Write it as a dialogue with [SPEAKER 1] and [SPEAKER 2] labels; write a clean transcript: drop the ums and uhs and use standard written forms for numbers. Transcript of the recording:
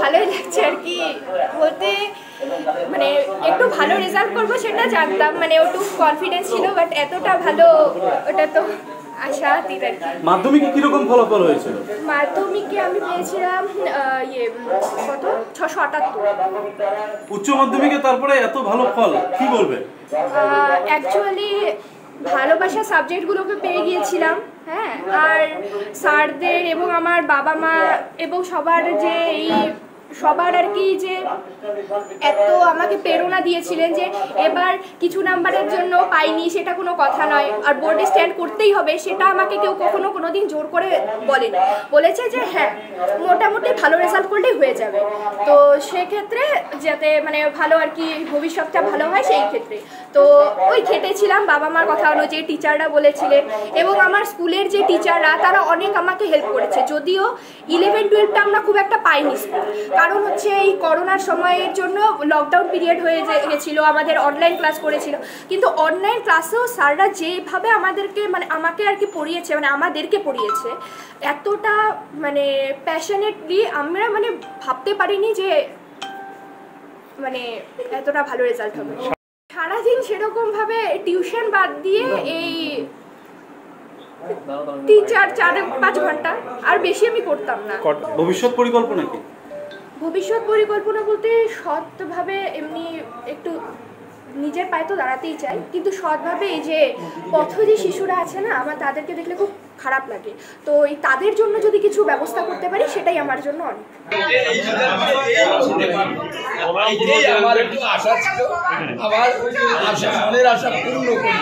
[SPEAKER 1] ভালোই লাগছে আর কি বলতে, মানে একটু ভালো রেজাল্ট করবো সেটা জানতাম, মানে একটু কনফিডেন্স ছিল, বাট এতটা ভালো ওটা তো আশাতীত আর কি।
[SPEAKER 2] মাধ্যমিকে কিরকম ফলাফল হয়েছিল?
[SPEAKER 1] মাধ্যমিকে আমি পেয়েছিলাম কত 678।
[SPEAKER 2] উচ্চ মাধ্যমিকে তারপরে এত ভালো ফল, কি বলবে?
[SPEAKER 1] অ্যাকচুয়ালি ভালোবাসা সাবজেক্টগুলোকে পেয়ে গিয়েছিলাম, হ্যাঁ, আর স্যারদের এবং আমার বাবা মা এবং সবার যে সবার আর কি যে এত আমাকে প্রেরণা দিয়েছিলেন যে এবার কিছু নাম্বারের জন্য পাইনি সেটা কোনো কথা নয়, আর বোর্ডে স্ট্যান্ড করতেই হবে সেটা আমাকে কেউ কোনো দিন জোর করে বলেনি, বলেছে যে হ্যাঁ মোটামুটি ভালো রেজাল্ট করলেই হয়ে যাবে। তো সেক্ষেত্রে যাতে মানে ভালো আর কি ভবিষ্যৎটা ভালো হয় সেই ক্ষেত্রে তো ওই খেটেছিলাম, বাবা মার কথা অনুযায়ী টিচাররা বলেছিলেন এবং আমার স্কুলের যে টিচাররা তারা অনেক আমাকে হেল্প করেছে। যদিও 11-12টা আমরা খুব একটা পাইনি স্কুল, কারণ হচ্ছে এই করোনার সময়ের জন্য লকডাউন পিরিয়ড হয়ে গেছিলো, আমাদের অনলাইন ক্লাস করেছিল, কিন্তু অনলাইন ক্লাসেও স্যাররা যেভাবে আমাদেরকে মানে আমাকে আর কি পড়িয়েছে, মানে আমাদেরকে পড়িয়েছে এতটা মানে প্যাশনেটলি, আমরা মানে ভাবতে পারিনি যে মানে এতটা ভালো রেজাল্ট হবে। সারাদিন সেরকমভাবে টিউশন বাদ দিয়ে এই 3-4-5 ঘন্টা, আর বেশি আমি করতাম না।
[SPEAKER 2] ভবিষ্যৎ পরিকল্পনা কি?
[SPEAKER 1] ভবিষ্যৎ পরিকল্পনা বলতে সৎভাবে এমনি একটু নিজের পায়ে তো দাঁড়াতেই চাই, কিন্তু সৎভাবে এই যে পথজি শিশুরা আছে না, আমার তাদেরকে দেখলে খুব খারাপ লাগে, তো এই তাদের জন্য যদি কিছু ব্যবস্থা করতে পারি সেটাই আমার জন্য অনেক।
[SPEAKER 3] আমার একটু আশা ছিল, আমার আশা মনের আশা পূর্ণ করি।